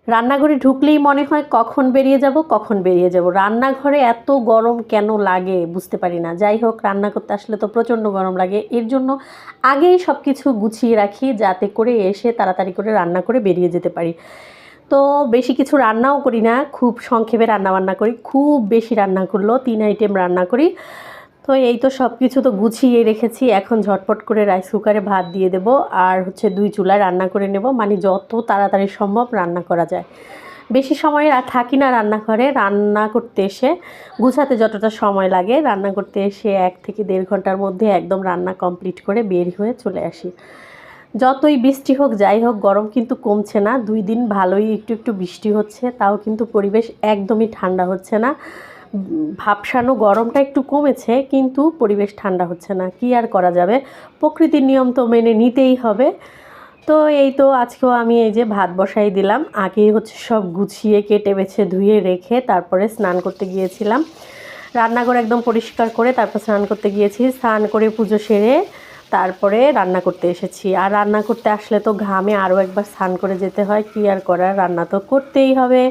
রান্নাঘরে ঢুকলেই মনে হয় কখন বেরিয়ে যাব, কখন বেরিয়ে যাব। রান্নাঘরে এত গরম কেন লাগে বুঝতে পারি না। যাই হোক, রান্না করতে আসলে তো প্রচণ্ড গরম লাগে। এর জন্য আগেই সব কিছু গুছিয়ে রাখি যাতে করে এসে তাড়াতাড়ি করে রান্না করে বেরিয়ে যেতে পারি। তো বেশি কিছু রান্নাও করি না, খুব সংক্ষেপে রান্নাবান্না করি। খুব বেশি রান্না করলেও 3 আইটেম রান্না করি। তো এই তো সব কিছু তো গুছিয়ে রেখেছি। এখন ঝটপট করে রাইস কুকারে ভাত দিয়ে দেব, আর হচ্ছে 2 চুলায় রান্না করে নেব। মানে যত তাড়াতাড়ি সম্ভব রান্না করা যায়। বেশি সময় আর থাকি না রান্নাঘরে। রান্না করতে এসে গুছাতে যতটা সময় লাগে, রান্না করতে এসে 1 থেকে 1.5 ঘন্টার মধ্যে একদম রান্না কমপ্লিট করে বের হয়ে চলে আসি। যতই বৃষ্টি হোক যাই হোক, গরম কিন্তু কমছে না। 2 দিন ভালোই একটু একটু বৃষ্টি হচ্ছে, তাও কিন্তু পরিবেশ একদমই ঠান্ডা হচ্ছে না। ভাবসানো গরমটা একটু কমেছে, কিন্তু পরিবেশ ঠান্ডা হচ্ছে না। কি আর করা যাবে, প্রকৃতির নিয়ম তো মেনে নিতেই হবে। তো এই তো আজকেও আমি এই যে ভাত বসাই দিলাম। আগেই হচ্ছে সব গুছিয়ে কেটে বেছে ধুয়ে রেখে তারপরে স্নান করতে গিয়েছিলাম। রান্নাঘর একদম পরিষ্কার করে তারপর স্নান করতে গিয়েছি। স্নান করে পুজো সেরে তারপরে রান্না করতে এসেছি। আর রান্না করতে আসলে তো ঘামে আরও একবার স্নান করে যেতে হয়। কি আর করার, রান্না তো করতেই হবে।